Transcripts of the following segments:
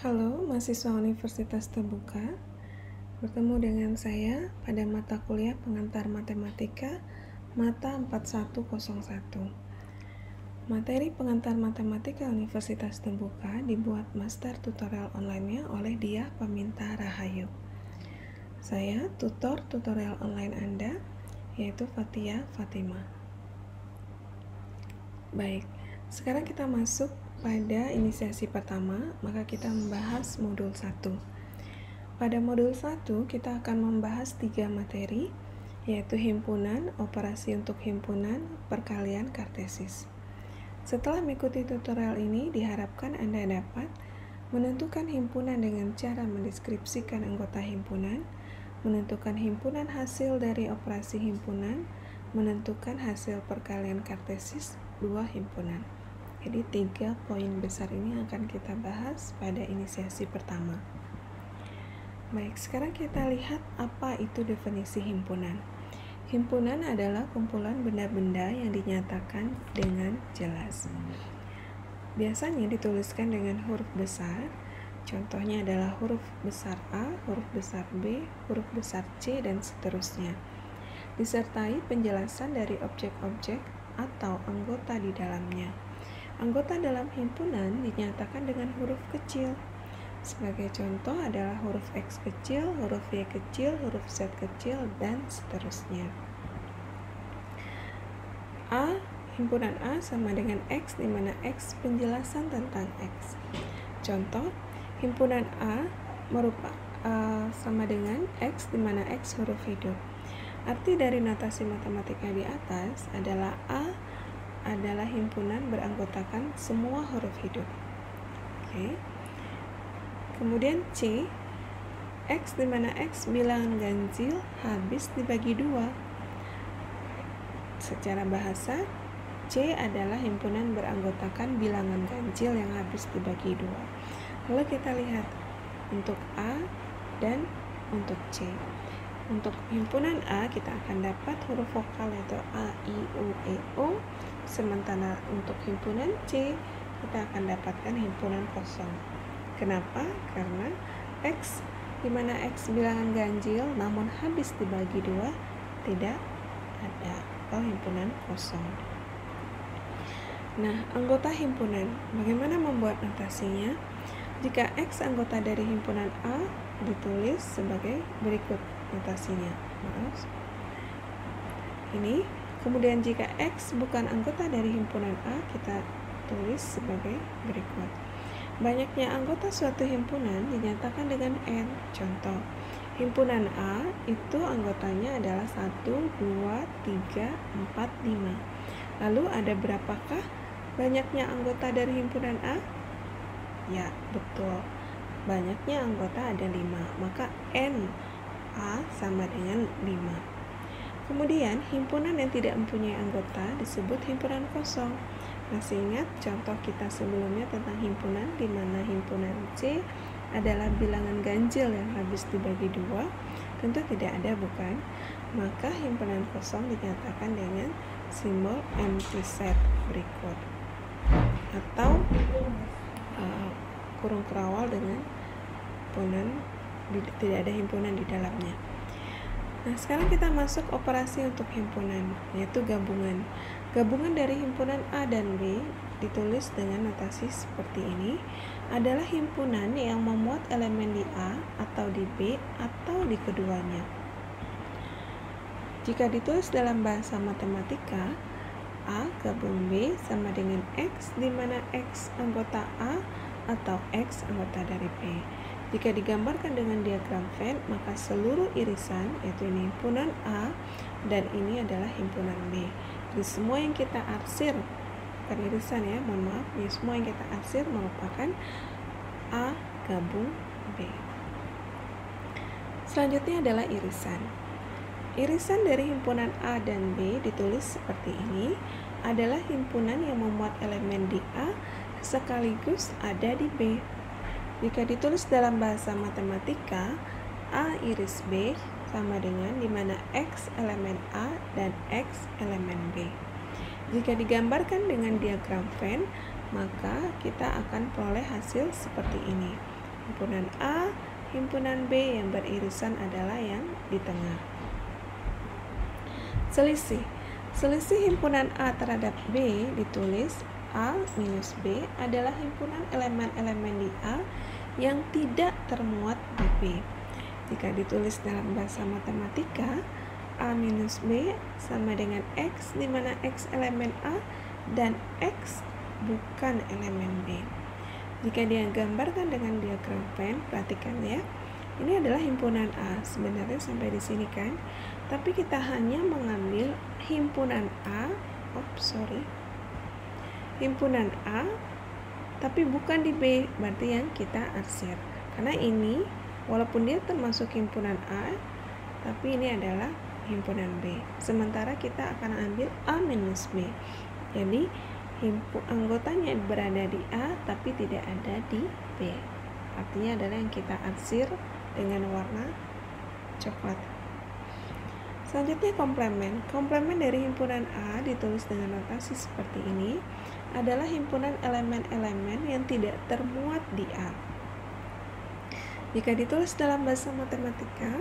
Halo, mahasiswa Universitas Terbuka. Bertemu dengan saya pada mata kuliah pengantar matematika mata 4101. Materi pengantar matematika Universitas Terbuka dibuat master tutorial online-nya oleh Diah Paminta Rahayu. Saya tutor tutorial online Anda, yaitu Fatia Fatima. Baik, sekarang kita masuk pada inisiasi pertama, maka kita membahas modul 1. Pada modul 1, kita akan membahas 3 materi, yaitu himpunan, operasi untuk himpunan, perkalian kartesis. Setelah mengikuti tutorial ini, diharapkan Anda dapat menentukan himpunan dengan cara mendeskripsikan anggota himpunan, menentukan himpunan hasil dari operasi himpunan, menentukan hasil perkalian kartesis 2 himpunan. Jadi 3 poin besar ini akan kita bahas pada inisiasi pertama. Baik, sekarang kita lihat apa itu definisi himpunan. Himpunan adalah kumpulan benda-benda yang dinyatakan dengan jelas. Biasanya dituliskan dengan huruf besar. Contohnya adalah huruf besar A, huruf besar B, huruf besar C, dan seterusnya. Disertai penjelasan dari objek-objek atau anggota di dalamnya. Anggota dalam himpunan dinyatakan dengan huruf kecil. Sebagai contoh adalah huruf X kecil, huruf Y kecil, huruf Z kecil, dan seterusnya. A, himpunan A sama dengan X, di mana X penjelasan tentang X. Contoh, himpunan A sama dengan X, di mana X huruf hidup. Arti dari notasi matematika di atas adalah A adalah himpunan beranggotakan semua huruf hidup. Oke. Kemudian C, X di mana X bilangan ganjil habis dibagi 2. Secara bahasa, C adalah himpunan beranggotakan bilangan ganjil yang habis dibagi 2. Lalu kita lihat untuk A dan untuk C. Untuk himpunan A kita akan dapat huruf vokal yaitu A, I, U, E, O. Sementara untuk himpunan C kita akan dapatkan himpunan kosong. Kenapa? Karena X, di mana X bilangan ganjil namun habis dibagi 2 tidak ada, atau himpunan kosong. Nah, anggota himpunan, bagaimana membuat notasinya? Jika X anggota dari himpunan A ditulis sebagai berikut notasinya. Ini. Kemudian jika X bukan anggota dari himpunan A, kita tulis sebagai berikut. Banyaknya anggota suatu himpunan dinyatakan dengan N. Contoh, himpunan A itu anggotanya adalah 1, 2, 3, 4, 5. Lalu ada berapakah banyaknya anggota dari himpunan A? Ya, betul. Banyaknya anggota ada 5. Maka N A sama dengan 5. Kemudian, himpunan yang tidak mempunyai anggota disebut himpunan kosong. Masih ingat contoh kita sebelumnya tentang himpunan, di mana himpunan C adalah bilangan ganjil yang habis dibagi 2? Tentu tidak ada, bukan? Maka himpunan kosong dinyatakan dengan simbol empty set berikut. Atau kurung kerawal dengan himpunan, tidak ada himpunan di dalamnya. Nah, sekarang kita masuk operasi untuk himpunan, yaitu gabungan. Gabungan dari himpunan A dan B ditulis dengan notasi seperti ini, adalah himpunan yang memuat elemen di A atau di B atau di keduanya. Jika ditulis dalam bahasa matematika, A gabung B sama dengan X, di mana X anggota A atau X anggota dari B. Jika digambarkan dengan diagram Venn, maka seluruh irisan, yaitu ini himpunan A dan ini adalah himpunan B. Jadi semua yang kita arsir, bukan irisan ya, mohon maaf, ya, semua yang kita arsir merupakan A gabung B. Selanjutnya adalah irisan. Irisan dari himpunan A dan B ditulis seperti ini, adalah himpunan yang memuat elemen di A sekaligus ada di B. Jika ditulis dalam bahasa matematika, A iris B sama dengan di mana X elemen A dan X elemen B. Jika digambarkan dengan diagram Venn, maka kita akan peroleh hasil seperti ini. himpunan A, himpunan B yang beririsan adalah yang di tengah. Selisih himpunan A terhadap B ditulis A minus B adalah himpunan elemen-elemen di A yang tidak termuat di B. Jika ditulis dalam bahasa matematika, A minus B sama dengan X, di mana X elemen A dan X bukan elemen B. Jika dia gambarkan dengan diagram Venn, perhatikan ya. Ini adalah himpunan A. Sebenarnya sampai di sini kan. Tapi kita hanya mengambil himpunan A, himpunan A, tapi bukan di B, berarti yang kita arsir. Karena ini, walaupun dia termasuk himpunan A, tapi ini adalah himpunan B. Sementara kita akan ambil A minus B. Jadi, anggotanya berada di A, tapi tidak ada di B. Artinya adalah yang kita arsir dengan warna coklat. Selanjutnya komplemen. Komplemen dari himpunan A ditulis dengan notasi seperti ini adalah himpunan elemen-elemen yang tidak termuat di A. Jika ditulis dalam bahasa matematika,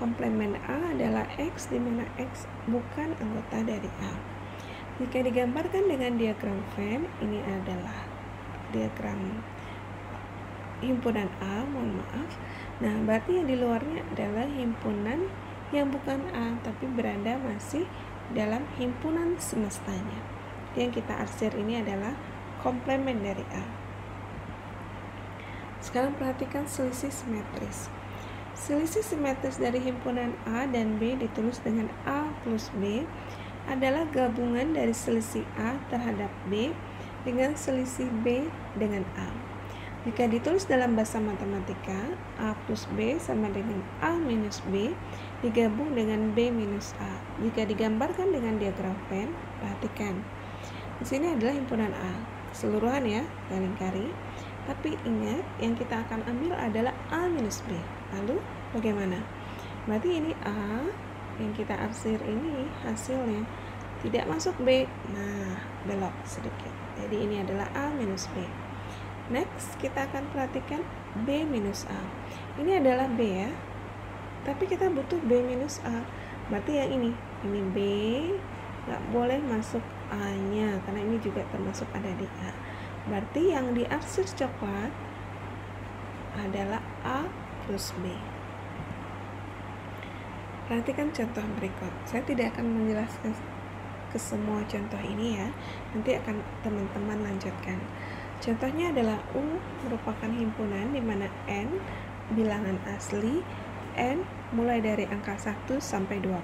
komplemen A adalah X, di mana X bukan anggota dari A. Jika digambarkan dengan diagram Venn, ini adalah diagram himpunan A, mohon maaf. Nah, berarti yang di luarnya adalah himpunan yang bukan A, tapi berada masih dalam himpunan semestanya. Yang kita arsir ini adalah komplemen dari A. Sekarang perhatikan selisih simetris. Selisih simetris dari himpunan A dan B ditulis dengan A plus B adalah gabungan dari selisih A terhadap B dengan selisih B dengan A. Jika ditulis dalam bahasa matematika, A plus B sama dengan A minus B digabung dengan B minus A. Jika digambarkan dengan diagram Venn, perhatikan. Di sini adalah himpunan A, keseluruhan ya, garing-garing. Tapi ingat, yang kita akan ambil adalah A minus B. Lalu bagaimana? Berarti ini A, yang kita arsir ini hasilnya tidak masuk B. Nah, belok sedikit. Jadi ini adalah A minus B. Next, kita akan perhatikan B minus A. Ini adalah B ya, tapi kita butuh B minus A. Berarti yang ini B nggak boleh masuk A-nya, karena ini juga termasuk ada di A. Berarti yang diarsir coklat adalah A plus B. Perhatikan contoh berikut. Saya tidak akan menjelaskan ke semua contoh ini ya, nanti akan teman-teman lanjutkan. Contohnya adalah U merupakan himpunan di mana N bilangan asli, N mulai dari angka 1 sampai 20.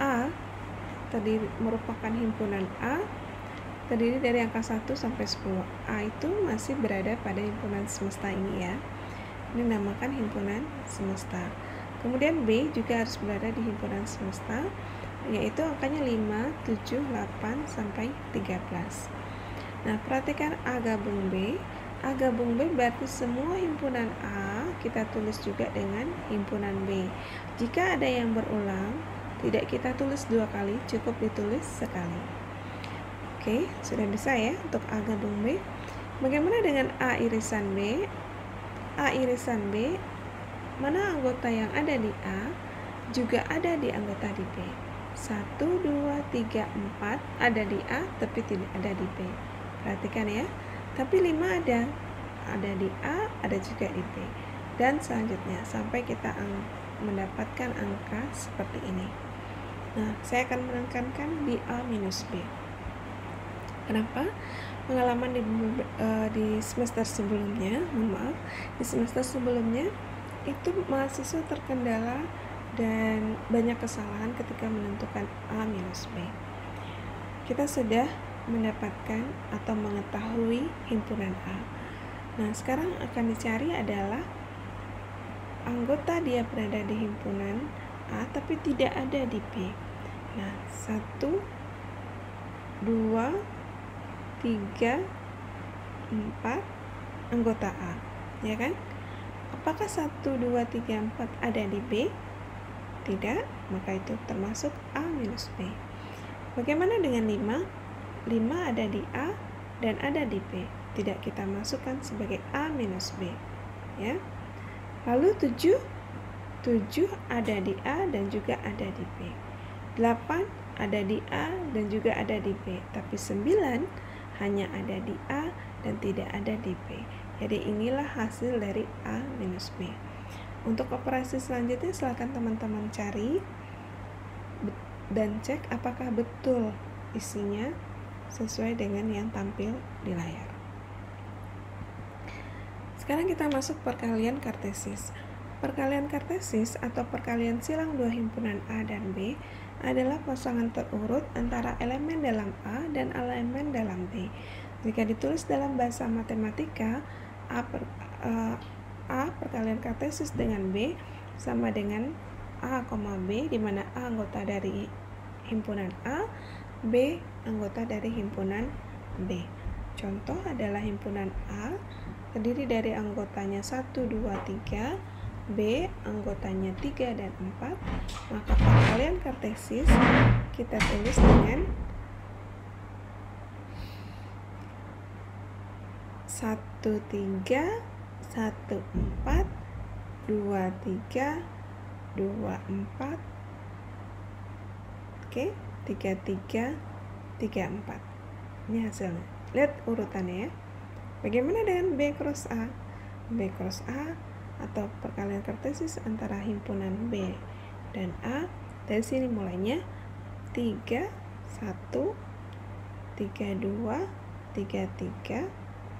A merupakan himpunan A terdiri dari angka 1 sampai 10. A itu masih berada pada himpunan semesta ini ya. Ini dinamakan himpunan semesta. Kemudian B juga harus berada di himpunan semesta, yaitu angkanya 5, 7, 8 sampai 13. Nah, perhatikan A gabung B. A gabung B berarti semua himpunan A kita tulis juga dengan himpunan B. Jika ada yang berulang, tidak kita tulis 2 kali, cukup ditulis sekali. Oke, sudah bisa ya untuk A gabung B. Bagaimana dengan A irisan B? A irisan B, mana anggota yang ada di A juga ada di anggota di B. 1, 2, 3, 4 ada di A tapi tidak ada di B. Perhatikan ya, tapi 5 ada di A, ada juga di B, dan selanjutnya sampai kita mendapatkan angka seperti ini. Nah, saya akan menekankan di A minus B. Kenapa? Pengalaman di semester sebelumnya, di semester sebelumnya itu mahasiswa terkendala dan banyak kesalahan ketika menentukan A minus B. Kita sudah mendapatkan atau mengetahui himpunan A. Nah, sekarang akan dicari adalah anggota dia berada di himpunan A tapi tidak ada di B. Nah, 1, 2, 3, 4 anggota A, ya kan? Apakah 1, 2, 3, 4 ada di B? Tidak, maka itu termasuk A minus B. Bagaimana dengan 5? 5 ada di A dan ada di B. Tidak kita masukkan sebagai A minus B. ya. Lalu 7 ada di A dan juga ada di B. 8 ada di A dan juga ada di B, tapi 9 hanya ada di A dan tidak ada di B. Jadi inilah hasil dari A minus B. Untuk operasi selanjutnya silakan teman-teman cari dan cek apakah betul isinya sesuai dengan yang tampil di layar. Sekarang kita masuk perkalian kartesis. Perkalian kartesis atau perkalian silang dua himpunan A dan B adalah pasangan terurut antara elemen dalam A dan elemen dalam B. Jika ditulis dalam bahasa matematika, A perkalian kartesis dengan B sama dengan A, B, di mana A anggota dari himpunan A, B anggota dari himpunan B. Contoh adalah himpunan A terdiri dari anggotanya 1, 2, 3, B anggotanya 3 dan 4, maka perkalian kartesis kita tulis dengan 1, 3, 1, 4, 2, 3, 2, 4, oke, 3, 3, 3, 4. Ini hasilnya. Lihat urutannya ya. Bagaimana dengan B cross A? B cross A atau perkalian kartesis antara himpunan B dan A, dari sini mulainya 3, 1, 3, 2, 3, 3,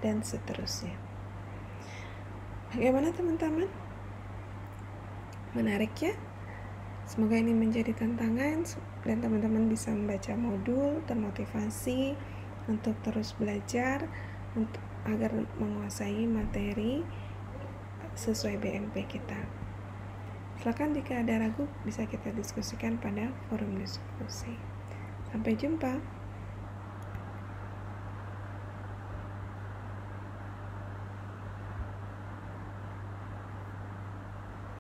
dan seterusnya. Bagaimana teman-teman? Menarik ya? Semoga ini menjadi tantangan dan teman-teman bisa membaca modul, termotivasi untuk terus belajar agar menguasai materi sesuai BMP kita. Silakan jika ada ragu bisa kita diskusikan pada forum diskusi. Sampai jumpa.